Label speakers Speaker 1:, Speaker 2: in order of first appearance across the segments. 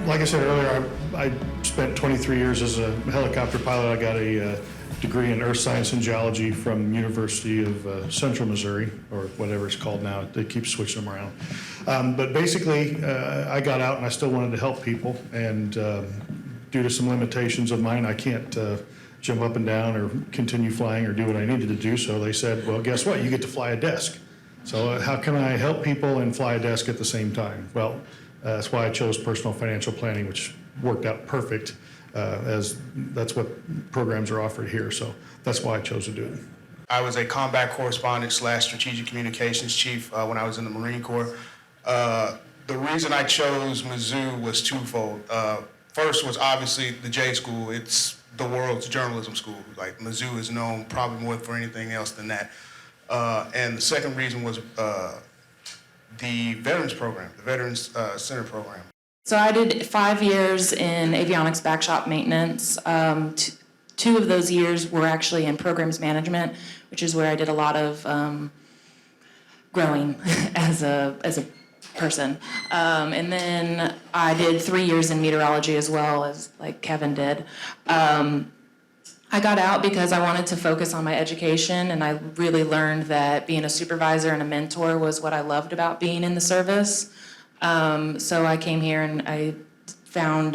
Speaker 1: Like I said earlier, I spent 23 years as a helicopter pilot. I got a degree in earth science and geology from University of Central Missouri, or whatever it's called now. They keep switching them around. But basically, I got out and I still wanted to help people. And due to some limitations of mine, I can't jump up and down or continue flying or do what I needed to do. So they said, well, guess what? You get to fly a desk. So how can I help people and fly a desk at the same time? Well, that's why I chose personal financial planning, which worked out perfect, as that's what programs are offered here. So that's why I chose to do it.
Speaker 2: I was a combat correspondent / strategic communications chief when I was in the Marine Corps. The reason I chose Mizzou was twofold. First was obviously the J School. It's the world's journalism school. Like, Mizzou is known probably more for anything else than that. And the second reason was the Veterans Program, the Veterans Center Program.
Speaker 3: So I did 5 years in avionics backshop maintenance. 2 of those years were actually in programs management, which is where I did a lot of growing as a person. And then I did 3 years in meteorology as well, as like Kevin did. I got out because I wanted to focus on my education, and I really learned that being a supervisor and a mentor was what I loved about being in the service. So I came here and I found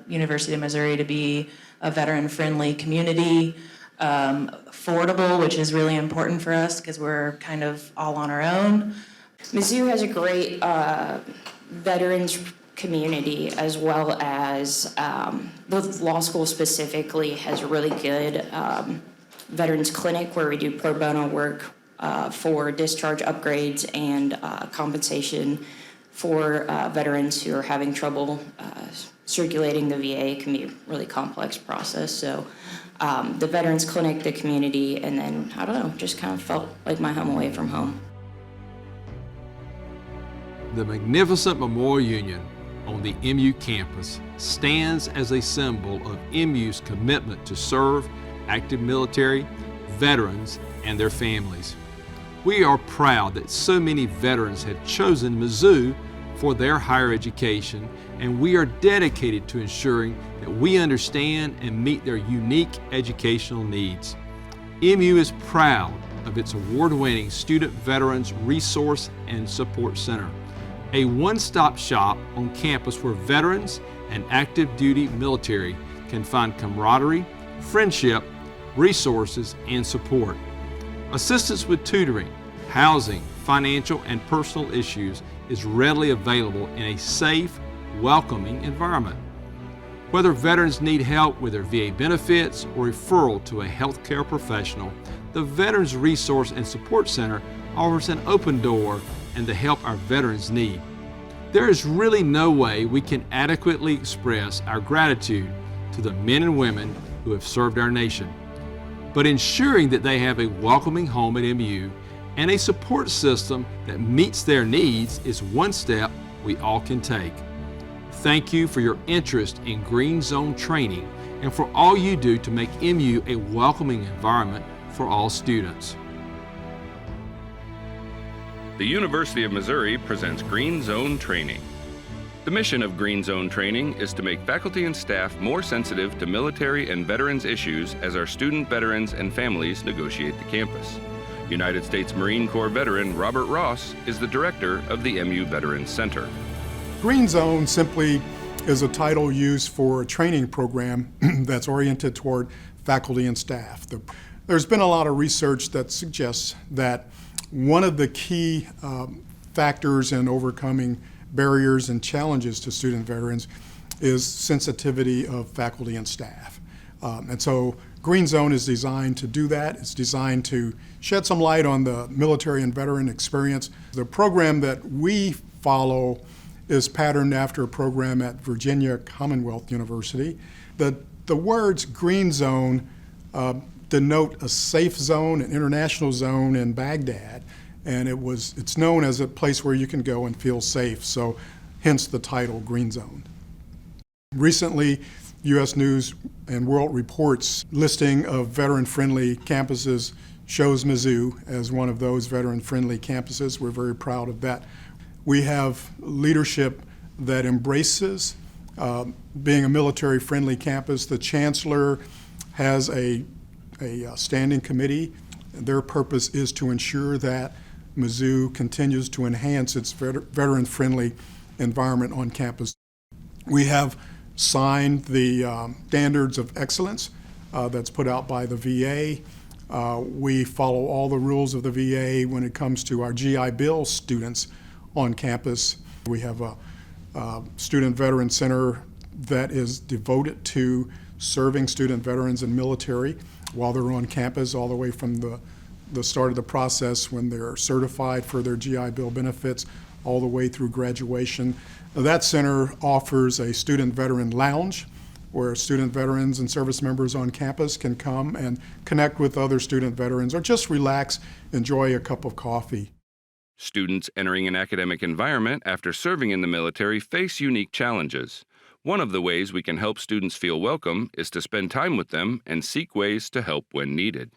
Speaker 3: University of Missouri to be a veteran-friendly community, affordable, which is really important for us because we're kind of all on our own.
Speaker 4: Mizzou has a great veterans community, as well as the law school specifically has a really good veterans clinic where we do pro bono work for discharge upgrades and compensation for veterans who are having trouble circulating the VA. It can be a really complex process. So the veterans clinic, the community, and then, I don't know, just kind of felt like my home away from home.
Speaker 5: The magnificent Memorial Union on the MU campus stands as a symbol of MU's commitment to serve active military, veterans, and their families. We are proud that so many veterans have chosen Mizzou for their higher education, and we are dedicated to ensuring that we understand and meet their unique educational needs. MU is proud of its award-winning Student Veterans Resource and Support Center, a one-stop shop on campus where veterans and active duty military can find camaraderie, friendship, resources, and support. Assistance with tutoring, housing, financial, and personal issues is readily available in a safe, welcoming environment. Whether veterans need help with their VA benefits or referral to a healthcare professional, the Veterans Resource and Support Center offers an open door and the help our veterans need. There is really no way we can adequately express our gratitude to the men and women who have served our nation. But ensuring that they have a welcoming home at MU and a support system that meets their needs is one step we all can take. Thank you for your interest in Green Zone training and for all you do to make MU a welcoming environment for all students.
Speaker 6: The University of Missouri presents Green Zone Training. The mission of Green Zone Training is to make faculty and staff more sensitive to military and veterans issues as our student veterans and families negotiate the campus. United States Marine Corps veteran Robert Ross is the director of the MU Veterans Center.
Speaker 7: Green Zone simply is a title used for a training program that's oriented toward faculty and staff. There's been a lot of research that suggests that one of the key factors in overcoming barriers and challenges to student veterans is sensitivity of faculty and staff. And so Green Zone is designed to do that. It's designed to shed some light on the military and veteran experience. The program that we follow is patterned after a program at Virginia Commonwealth University. The words Green Zone denote a safe zone, an international zone in Baghdad, and it's known as a place where you can go and feel safe, so hence the title Green Zone. Recently, U.S. News and World Report's listing of veteran-friendly campuses shows Mizzou as one of those veteran-friendly campuses. We're very proud of that. We have leadership that embraces Being a military-friendly campus, the chancellor has a standing committee. Their purpose is to ensure that Mizzou continues to enhance its veteran-friendly environment on campus. We have signed the standards of excellence that's put out by the VA. We follow all the rules of the VA when it comes to our GI Bill students on campus. We have a Student Veteran Center that is devoted to serving student veterans and military while they're on campus, all the way from the start of the process when they're certified for their GI Bill benefits all the way through graduation. That center offers a student veteran lounge where student veterans and service members on campus can come and connect with other student veterans or just relax, enjoy a cup of coffee.
Speaker 6: Students entering an academic environment after serving in the military face unique challenges. One of the ways we can help students feel welcome is to spend time with them and seek ways to help when needed.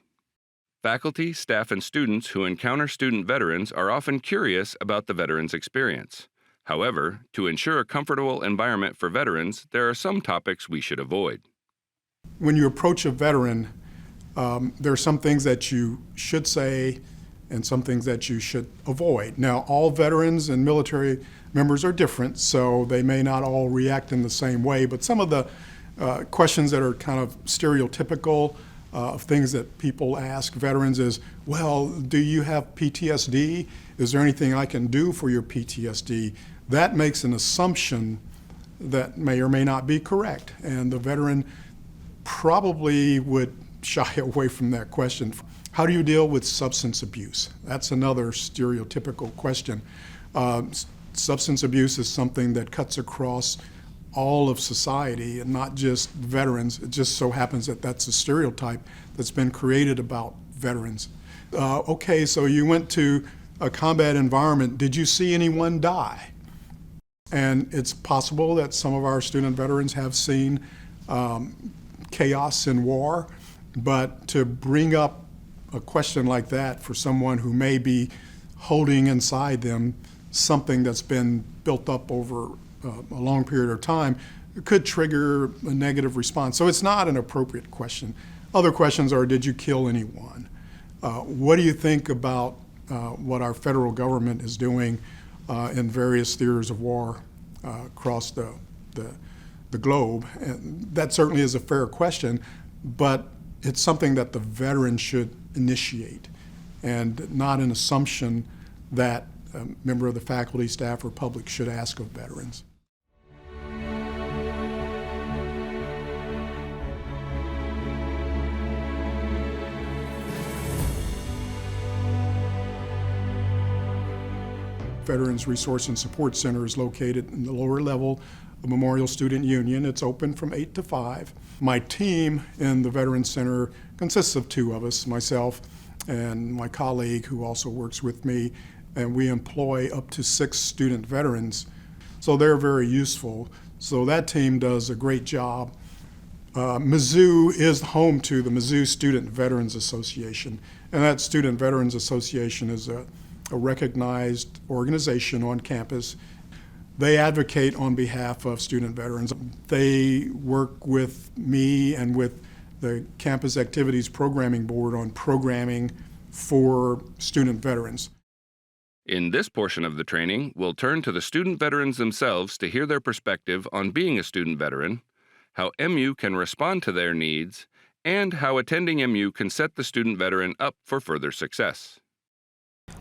Speaker 6: Faculty, staff, and students who encounter student veterans are often curious about the veterans' experience. However, to ensure a comfortable environment for veterans, there are some topics we should avoid.
Speaker 7: When you approach a veteran, there are some things that you should say and some things that you should avoid. Now, all veterans and military members are different, so they may not all react in the same way, but some of the questions that are kind of stereotypical of things that people ask veterans is, well, do you have PTSD? Is there anything I can do for your PTSD? That makes an assumption that may or may not be correct, and the veteran probably would shy away from that question. How do you deal with substance abuse? That's another stereotypical question. Substance abuse is something that cuts across all of society and not just veterans. It just so happens that that's a stereotype that's been created about veterans. Okay, so you went to a combat environment. Did you see anyone die? And it's possible that some of our student veterans have seen chaos in war, but to bring up a question like that for someone who may be holding inside them something that's been built up over a long period of time could trigger a negative response. So it's not an appropriate question. Other questions are, did you kill anyone? What do you think about what our federal government is doing in various theaters of war across the globe? And that certainly is a fair question, but it's something that the veteran should initiate and not an assumption that a member of the faculty, staff, or public should ask of veterans. Veterans Resource and Support Center is located in the lower level of Memorial Student Union. It's open from 8 to 5. My team in the Veterans Center consists of two of us, myself and my colleague who also works with me, and we employ up to 6 student veterans. So they're very useful. So that team does a great job. Mizzou is home to the Mizzou Student Veterans Association, and that Student Veterans Association is a recognized organization on campus. They advocate on behalf of student veterans. They work with me and with the Campus Activities Programming Board on programming for student veterans.
Speaker 6: In this portion of the training, we'll turn to the student veterans themselves to hear their perspective on being a student veteran, how MU can respond to their needs, and how attending MU can set the student veteran up for further success.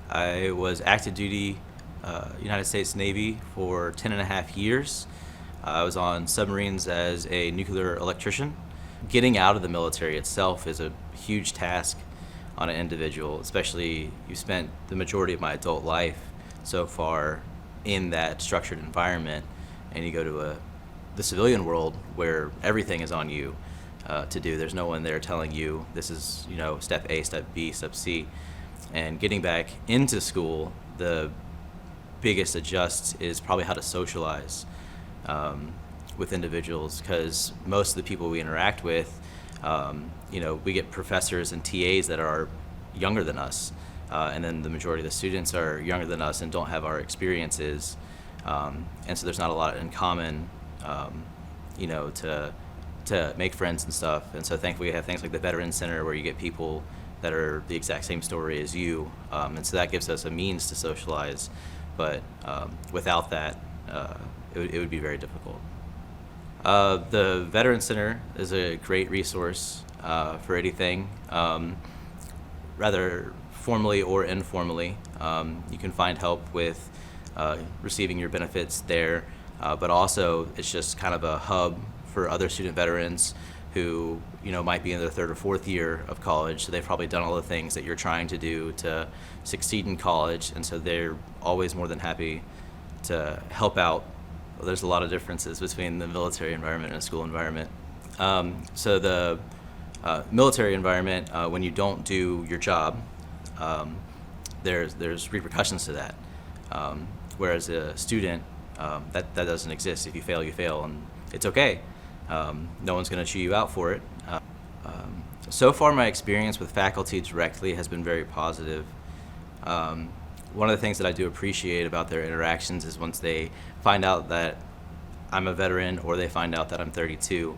Speaker 8: I was active duty United States Navy for 10.5 years. I was on submarines as a nuclear electrician. Getting out of the military itself is a huge task on an individual, especially you spent the majority of my adult life so far in that structured environment, and you go to the civilian world where everything is on you to do. There's no one there telling you this is, step A, step B, step C. And getting back into school, the biggest adjust is probably how to socialize with individuals, because most of the people we interact with, we get professors and TAs that are younger than us, and then the majority of the students are younger than us and don't have our experiences, and so there's not a lot in common you know, to make friends and stuff. And so thankfully we have things like the Veterans Center where you get people that are the exact same story as you. And so that gives us a means to socialize. But without that, it would be very difficult. The Veterans Center is a great resource for anything, rather formally or informally. You can find help with receiving your benefits there, but also it's just kind of a hub for other student veterans who, you know, might be in their third or fourth year of college, so they've probably done all the things that you're trying to do to succeed in college, and so they're always more than happy to help out. Well, there's a lot of differences between the military environment and a school environment. So the military environment, when you don't do your job, there's repercussions to that. Whereas a student, that doesn't exist. If you fail, you fail, and it's okay. No one's going to chew you out for it. So far, my experience with faculty directly has been very positive. One of the things that I do appreciate about their interactions is once they find out that I'm a veteran or they find out that I'm 32,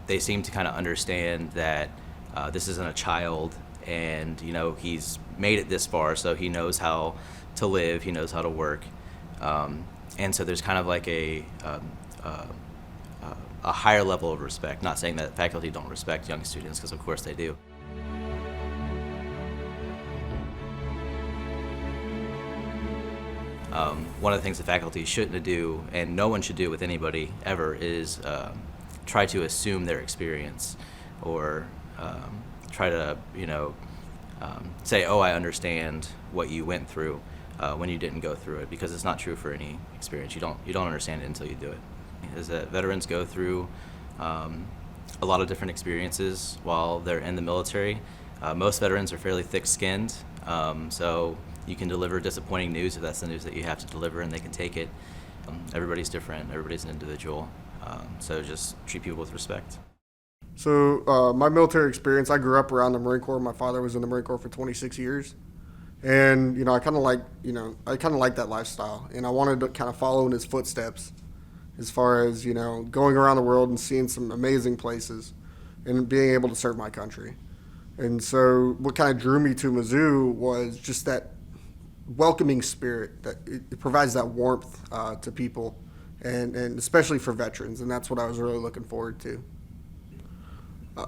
Speaker 8: they seem to kind of understand that this isn't a child, and you know, he's made it this far, so he knows how to live, he knows how to work, and so there's kind of like a higher level of respect. Not saying that faculty don't respect young students, because of course they do. One of the things that faculty shouldn't do, and no one should do with anybody ever, is try to assume their experience, or try to, you know, say, oh, I understand what you went through when you didn't go through it, because it's not true for any experience. You don't understand it until you do it. Is that veterans go through a lot of different experiences while they're in the military. Most veterans are fairly thick-skinned, so you can deliver disappointing news if that's the news that you have to deliver, and they can take it. Everybody's different, everybody's an individual, so just treat people with respect.
Speaker 9: So my military experience, I grew up around the Marine Corps. My father was in the Marine Corps for 26 years. And, you know, I kind of like that lifestyle, and I wanted to kind of follow in his footsteps as far as, you know, going around the world and seeing some amazing places and being able to serve my country. And so what kind of drew me to Mizzou was just that welcoming spirit, that it provides that warmth to people, and especially for veterans, and that's what I was really looking forward to.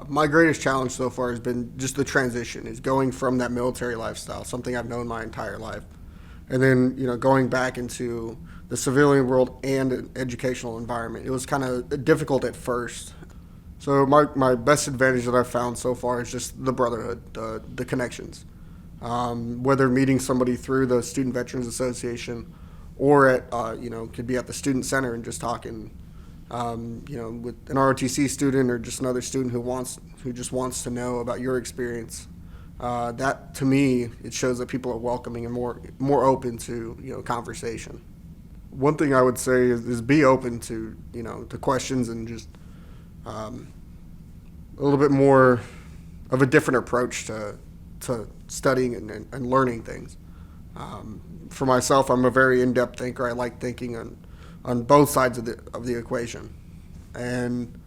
Speaker 9: My greatest challenge so far has been just the transition, is going from that military lifestyle, something I've known my entire life, and then, you know, going back into the civilian world and an educational environment. It was kind of difficult at first. So my best advantage that I've found so far is just the brotherhood, the connections. Whether meeting somebody through the Student Veterans Association or at, you know, could be at the Student Center and just talking, you know, with an ROTC student or just another student who just wants to know about your experience. That, to me, it shows that people are welcoming and more open to, you know, conversation. One thing I would say is be open to, you know, to questions, and just a little bit more of a different approach to studying and learning things. For myself, I'm a very in-depth thinker. I like thinking on both sides of the equation. And,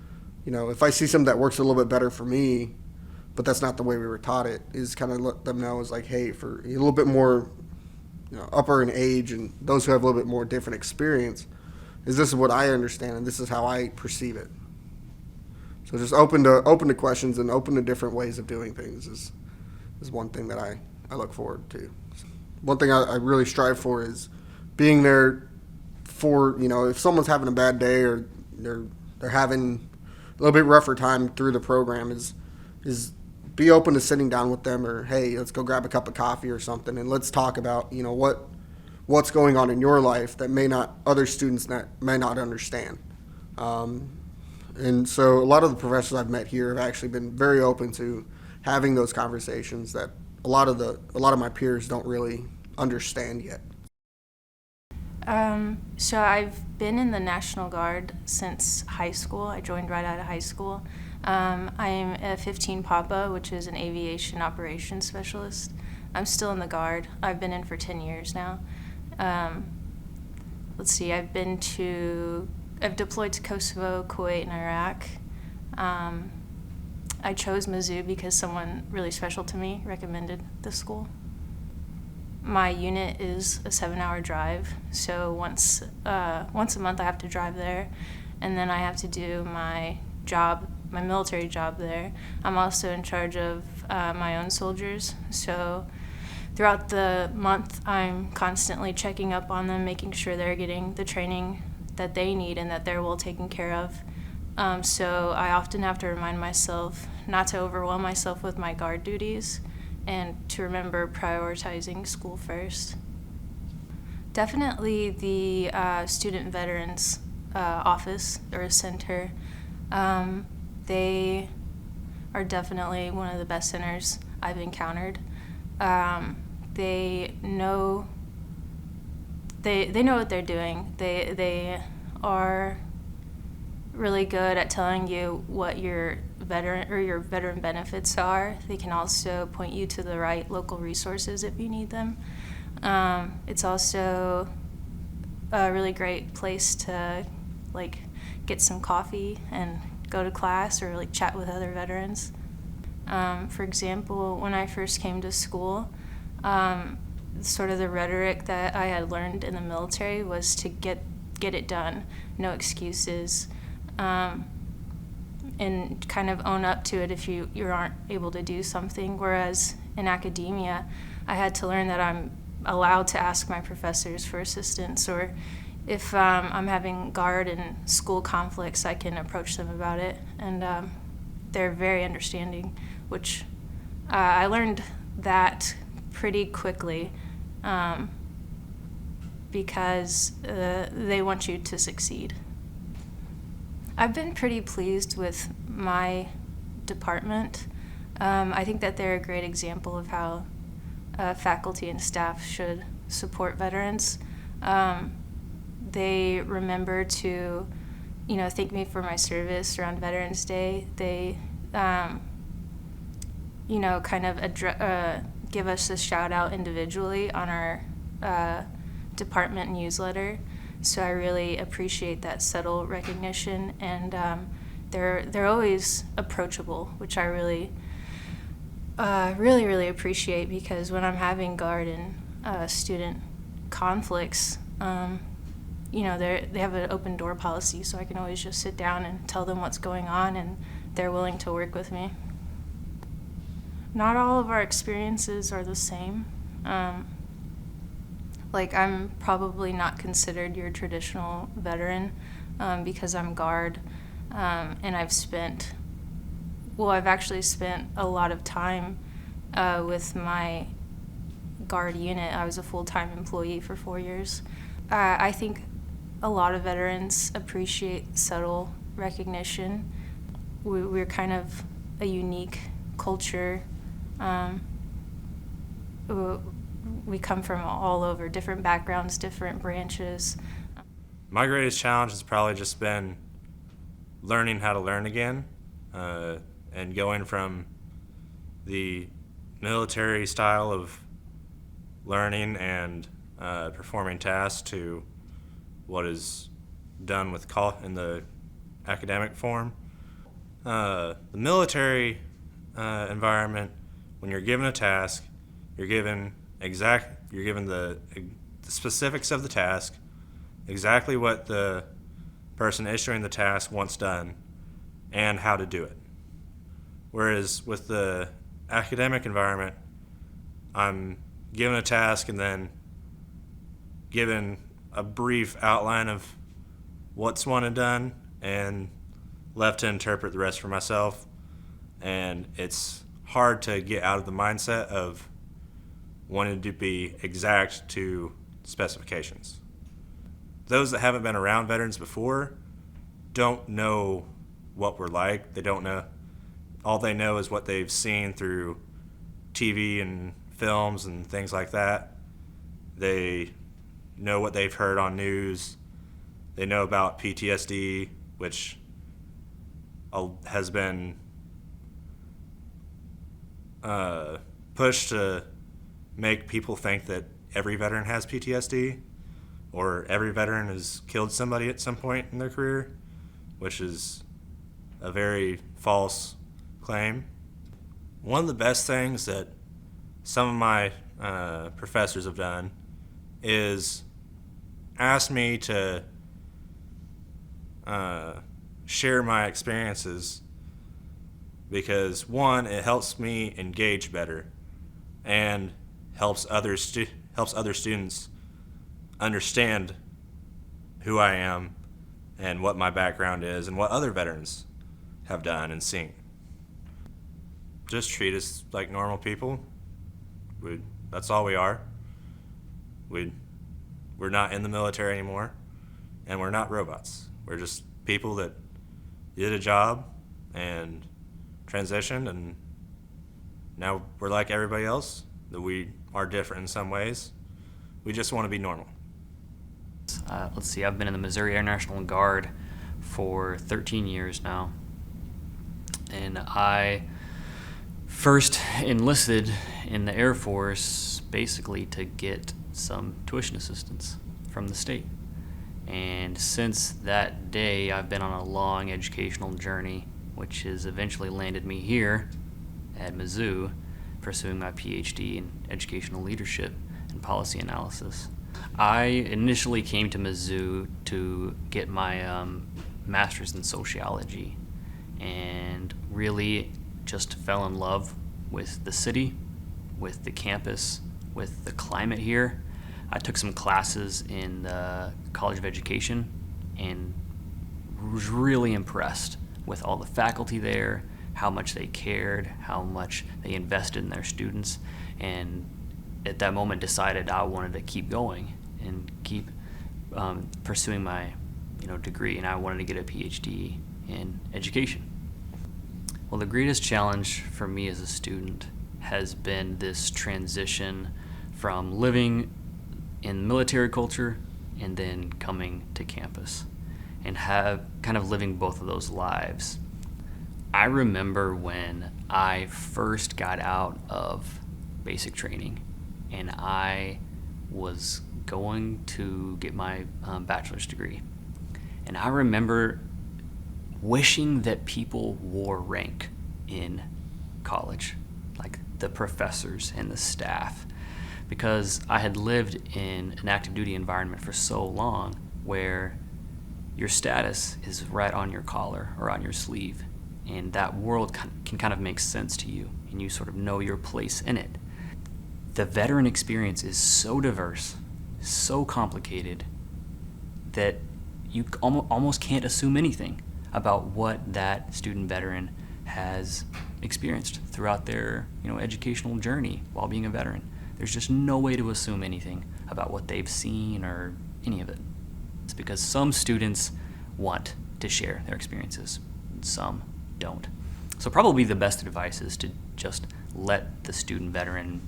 Speaker 9: you know, if I see something that works a little bit better for me, but that's not the way we were taught it, is kind of let them know, is like, hey, for a little bit more, you know, upper in age and those who have a little bit more different experience, is this is what I understand and this is how I perceive it. So just open to questions and open to different ways of doing things is one thing that I look forward to. One thing I really strive for is being there for, you know, if someone's having a bad day or they're having a little bit rougher time through the program, is be open to sitting down with them, or, hey, let's go grab a cup of coffee or something, and let's talk about, you know, what's going on in your life that other students may not understand. And so a lot of the professors I've met here have actually been very open to having those conversations that a lot of my peers don't really understand yet.
Speaker 10: So I've been in the National Guard since high school. I joined right out of high school. I'm a 15 Papa, which is an aviation operations specialist. I'm still in the Guard. I've been in for 10 years now. Let's see, I've been to I've deployed to Kosovo, Kuwait, and Iraq. I chose Mizzou because someone really special to me recommended this school. My unit is a 7-hour drive, so once a month I have to drive there, and then I have to do my military job there. I'm also in charge of my own soldiers, so throughout the month I'm constantly checking up on them, making sure they're getting the training that they need and that they're well taken care of. So I often have to remind myself not to overwhelm myself with my guard duties and to remember prioritizing school first. Definitely the Student Veterans Office or Center. They are definitely one of the best centers I've encountered. They know what they're doing. They are really good at telling you what your veteran benefits are. They can also point you to the right local resources if you need them. It's also a really great place to get some coffee and go to class or chat with other veterans. For example, when I first came to school, sort of the rhetoric that I had learned in the military was to get it done, no excuses, and kind of own up to it if you aren't able to do something. Whereas in academia, I had to learn that I'm allowed to ask my professors for assistance, or if I'm having guard and school conflicts, I can approach them about it, and they're very understanding, which I learned that pretty quickly because they want you to succeed. I've been pretty pleased with my department. I think that they're a great example of how faculty and staff should support veterans. They remember to, thank me for my service around Veterans Day. They, kind of give us a shout out individually on our department newsletter. So I really appreciate that subtle recognition, and they're always approachable, which I really appreciate, because when I'm having guard and student conflicts, they have an open door policy, so I can always just sit down and tell them what's going on, and they're willing to work with me. Not all of our experiences are the same. I'm probably not considered your traditional veteran because I'm guard, and I've actually spent a lot of time with my guard unit. I was a full-time employee for 4 years. I think a lot of veterans appreciate subtle recognition. We're kind of a unique culture. We come from all over, different backgrounds, different branches.
Speaker 11: My greatest challenge has probably just been learning how to learn again, and going from the military style of learning and performing tasks to what is done with in the academic form. The military environment, when you're given a task, you're given the specifics of the task, exactly what the person issuing the task wants done, and how to do it. Whereas with the academic environment, I'm given a task and then given a brief outline of what's wanted done and left to interpret the rest for myself. And it's hard to get out of the mindset of wanting to be exact to specifications. Those that haven't been around veterans before don't know what we're like. They don't know. All they know is what they've seen through TV and films and things like that. They know what they've heard on news. They know about PTSD, which has been pushed to make people think that every veteran has PTSD, or every veteran has killed somebody at some point in their career, which is a very false claim. One of the best things that some of my professors have done is ask me to share my experiences, because one, it helps me engage better and helps other students understand who I am and what my background is and what other veterans have done and seen. Just treat us like normal people. That's all we are. We're not in the military anymore, and we're not robots. We're just people that did a job and transitioned, and now we're like everybody else, that we are different in some ways. We just want to be normal.
Speaker 12: Let's see, I've been in the Missouri Air National Guard for 13 years now. And I first enlisted in the Air Force basically to get some tuition assistance from the state. And since that day, I've been on a long educational journey, which has eventually landed me here at Mizzou, pursuing my PhD in educational leadership and policy analysis. I initially came to Mizzou to get my master's in sociology, and really just fell in love with the city, with the campus, with the climate here. I took some classes in the College of Education and was really impressed with all the faculty there, how much they cared, how much they invested in their students, and at that moment decided I wanted to keep going and keep pursuing my degree, and I wanted to get a PhD in education. Well, the greatest challenge for me as a student has been this transition from living in military culture and then coming to campus and have kind of living both of those lives. I remember when I first got out of basic training and I was going to get my bachelor's degree. And I remember wishing that people wore rank in college, like the professors and the staff, because I had lived in an active duty environment for so long where your status is right on your collar or on your sleeve, and that world can kind of make sense to you, and you sort of know your place in it. The veteran experience is so diverse, so complicated, that you almost can't assume anything about what that student veteran has experienced throughout their educational journey while being a veteran. There's just no way to assume anything about what they've seen or any of it. It's because some students want to share their experiences, and some don't. So probably the best advice is to just let the student veteran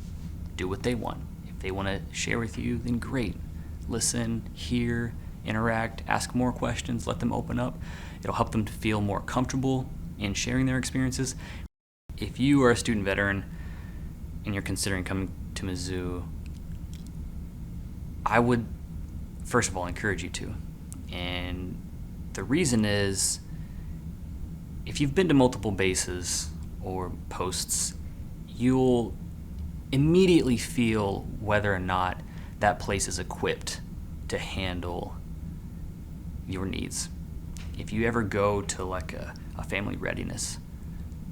Speaker 12: do what they want. If they want to share with you, then great. Listen, hear, interact, ask more questions, let them open up. It'll help them to feel more comfortable in sharing their experiences. If you are a student veteran and you're considering coming to Mizzou, I would first of all encourage you to. And the reason is, if you've been to multiple bases or posts, you'll immediately feel whether or not that place is equipped to handle your needs. If you ever go to like a family readiness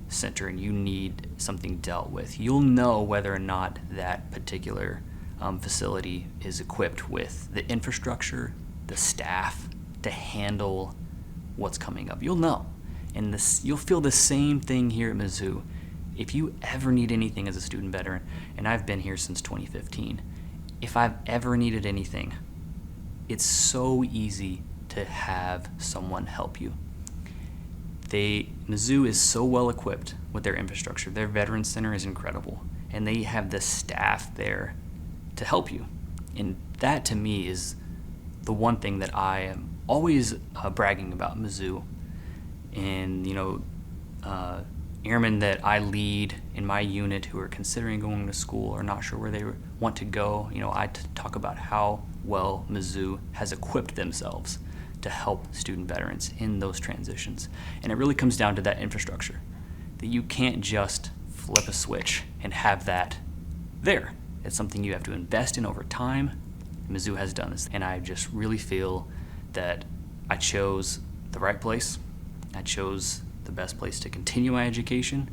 Speaker 12: center and you need something dealt with, you'll know whether or not that particular facility is equipped with the infrastructure, the staff to handle what's coming up. You'll know. And you'll feel the same thing here at Mizzou. If you ever need anything as a student veteran, and I've been here since 2015, if I've ever needed anything, it's so easy to have someone help you. Mizzou is so well equipped with their infrastructure. Their Veterans Center is incredible, and they have the staff there to help you. And that to me is the one thing that I am always bragging about Mizzou. And airmen that I lead in my unit who are considering going to school or not sure where they want to go, I talk about how well Mizzou has equipped themselves to help student veterans in those transitions. And it really comes down to that infrastructure, that you can't just flip a switch and have that there. It's something you have to invest in over time. Mizzou has done this, and I just really feel that I chose the right place. I chose the best place to continue my education,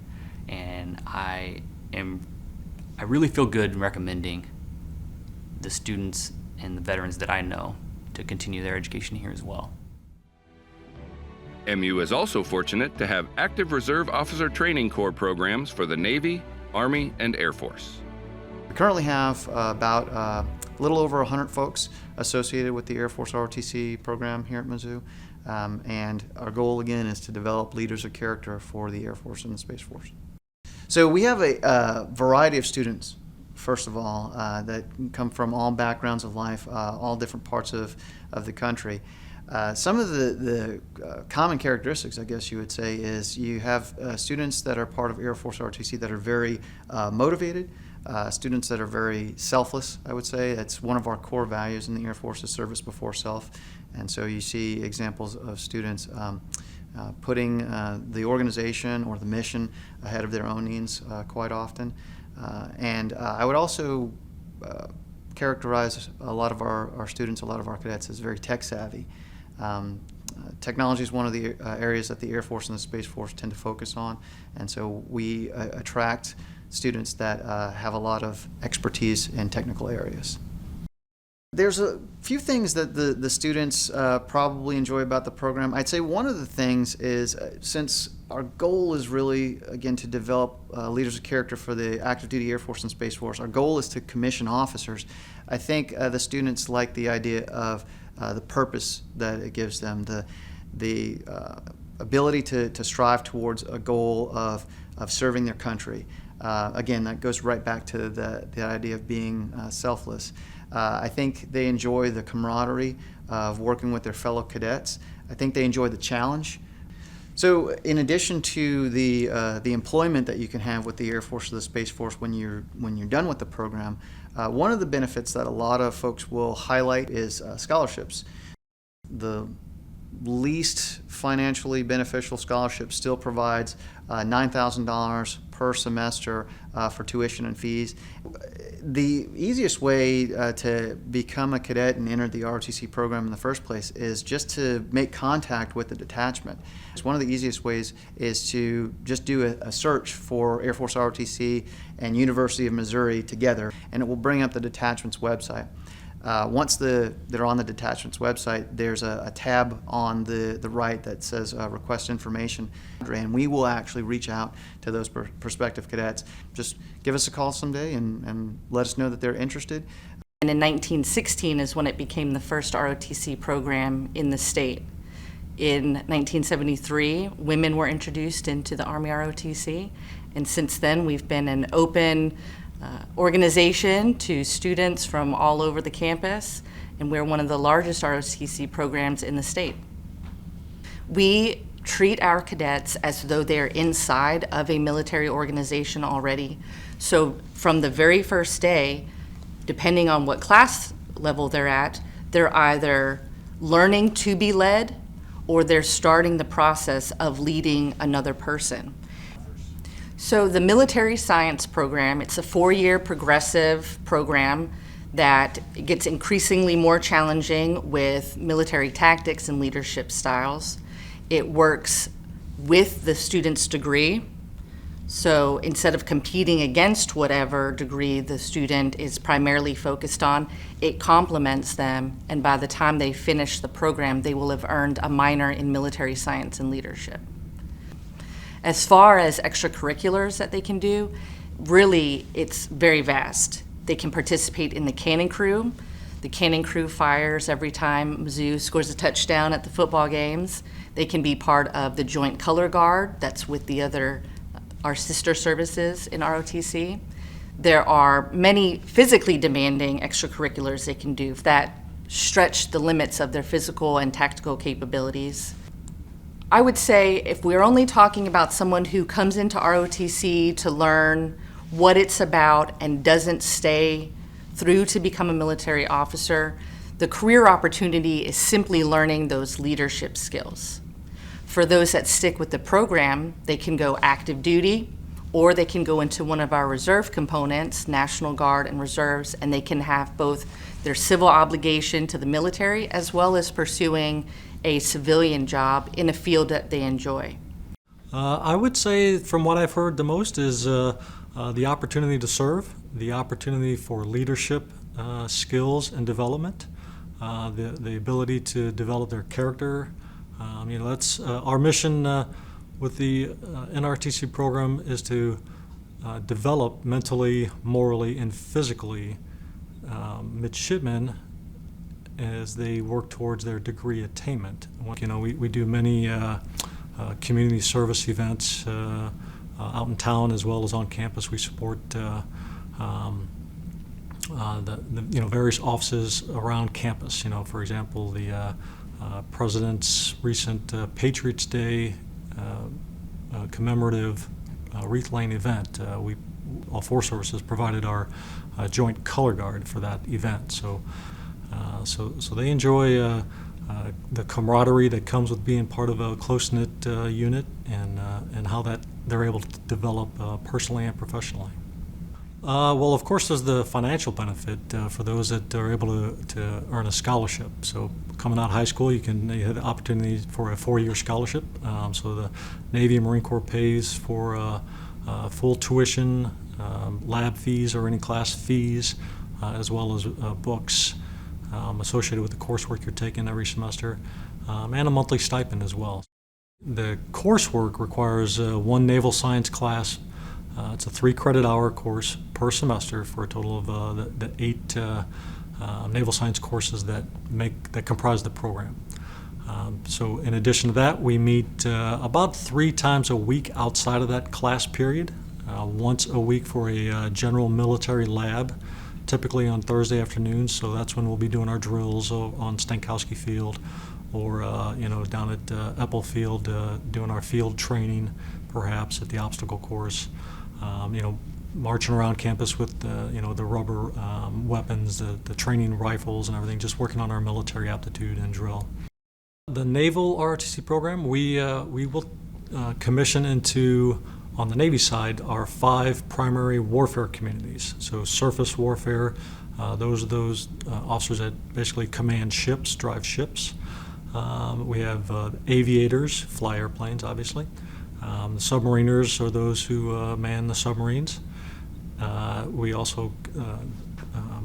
Speaker 12: and I really feel good recommending the students and the veterans that I know to continue their education here as well.
Speaker 6: MU is also fortunate to have active Reserve Officer Training Corps programs for the Navy, Army, and Air Force.
Speaker 13: We currently have about a little over 100 folks associated with the Air Force ROTC program here at Mizzou. And our goal, again, is to develop leaders of character for the Air Force and the Space Force. So we have a variety of students, first of all, that come from all backgrounds of life, all different parts of the country. Some of the common characteristics, I guess you would say, is you have students that are part of Air Force ROTC that are very motivated, students that are very selfless, I would say. It's one of our core values in the Air Force is service before self. And so you see examples of students putting the organization or the mission ahead of their own needs quite often. And I would also characterize a lot of our students, a lot of our cadets as very tech savvy. Technology is one of the areas that the Air Force and the Space Force tend to focus on, and so we attract students that have a lot of expertise in technical areas. There's a few things that the students probably enjoy about the program. I'd say one of the things is, since our goal is really, again, to develop leaders of character for the active duty Air Force and Space Force, our goal is to commission officers. I think the students like the idea of the purpose that it gives them, the ability to strive towards a goal of serving their country. Again, that goes right back to the idea of being selfless. I think they enjoy the camaraderie of working with their fellow cadets. I think they enjoy the challenge. So in addition to the employment that you can have with the Air Force or the Space Force when you're done with the program, one of the benefits that a lot of folks will highlight is scholarships. The least financially beneficial scholarship still provides $9,000 per semester for tuition and fees. The easiest way to become a cadet and enter the ROTC program in the first place is just to make contact with the detachment. One of the easiest ways is to just do a search for Air Force ROTC and University of Missouri together, and it will bring up the detachment's website. Once they're on the detachment's website, there's a tab on the right that says request information, and we will actually reach out to those prospective cadets. Just give us a call someday and let us know that they're interested.
Speaker 14: And in 1916 is when it became the first ROTC program in the state. In 1973, women were introduced into the Army ROTC, and since then we've been an open organization to students from all over the campus, and we're one of the largest ROTC programs in the state. We treat our cadets as though they're inside of a military organization already. So from the very first day, depending on what class level they're at, they're either learning to be led or they're starting the process of leading another person. So the military science program, it's a 4-year progressive program that gets increasingly more challenging with military tactics and leadership styles. It works with the student's degree. So instead of competing against whatever degree the student is primarily focused on, it complements them, and by the time they finish the program, they will have earned a minor in military science and leadership. As far as extracurriculars that they can do, really it's very vast. They can participate in the cannon crew. The cannon crew fires every time Mizzou scores a touchdown at the football games. They can be part of the Joint Color Guard, that's with our sister services in ROTC. There are many physically demanding extracurriculars they can do that stretch the limits of their physical and tactical capabilities. I would say if we're only talking about someone who comes into ROTC to learn what it's about and doesn't stay through to become a military officer, The career opportunity is simply learning those leadership skills. For those that stick with the program, they can go active duty, or they can go into one of our reserve components, National Guard and Reserves, and they can have both their civil obligation to the military as well as pursuing a civilian job in a field that they enjoy.
Speaker 15: I would say from what I've heard the most is the opportunity to serve, the opportunity for leadership skills and development, the ability to develop their character. That's our mission with the NRTC program is to develop mentally, morally, and physically midshipmen as they work towards their degree attainment. We do many community service events out in town as well as on campus. We support the various offices around campus. For example, the President's recent Patriots Day commemorative wreath laying event. All four services provided our joint color guard for that event. So they enjoy the camaraderie that comes with being part of a close-knit unit, and how that they're able to develop personally and professionally. Well, of course, there's the financial benefit for those that are able to earn a scholarship. So coming out of high school, you have the opportunity for a 4-year scholarship. So the Navy and Marine Corps pays for full tuition, lab fees or any class fees, as well as books associated with the coursework you're taking every semester, and a monthly stipend as well. The coursework requires one naval science class. It's a 3-credit-hour course per semester for a total of the 8 naval science courses that comprise the program. So in addition to that, we meet about 3 times a week outside of that class period. Once a week for a general military lab, typically on Thursday afternoons. So that's when we'll be doing our drills on Stankowski Field, or down at Epple Field, doing our field training, perhaps at the obstacle course. Marching around campus with the rubber weapons, the training rifles and everything, just working on our military aptitude and drill. The Naval ROTC program, we will commission into, on the Navy side, our 5 primary warfare communities. So surface warfare, those are those officers that basically command ships, drive ships. We have aviators, fly airplanes, obviously. The submariners are those who man the submarines. We also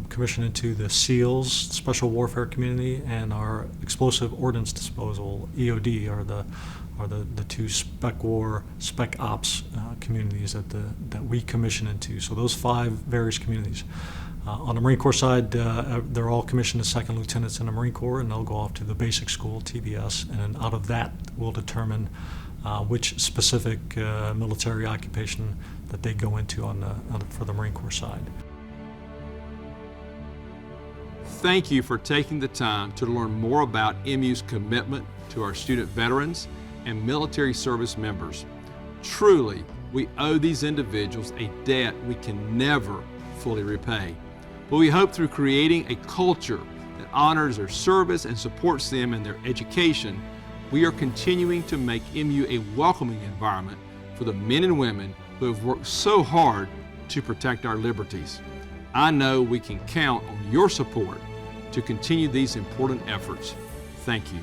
Speaker 15: commission into the SEALs, Special Warfare Community, and our Explosive Ordnance Disposal, EOD, are the 2 spec war, spec ops communities that we commission into. So those 5 various communities. On the Marine Corps side, they're all commissioned as second lieutenants in the Marine Corps, and they'll go off to the basic school, TBS, and then out of that we'll determine which specific military occupation that they go into for the Marine Corps side.
Speaker 5: Thank you for taking the time to learn more about MU's commitment to our student veterans and military service members. Truly, we owe these individuals a debt we can never fully repay. But we hope through creating a culture that honors their service and supports them in their education, we are continuing to make MU a welcoming environment for the men and women who have worked so hard to protect our liberties. I know we can count on your support to continue these important efforts. Thank you.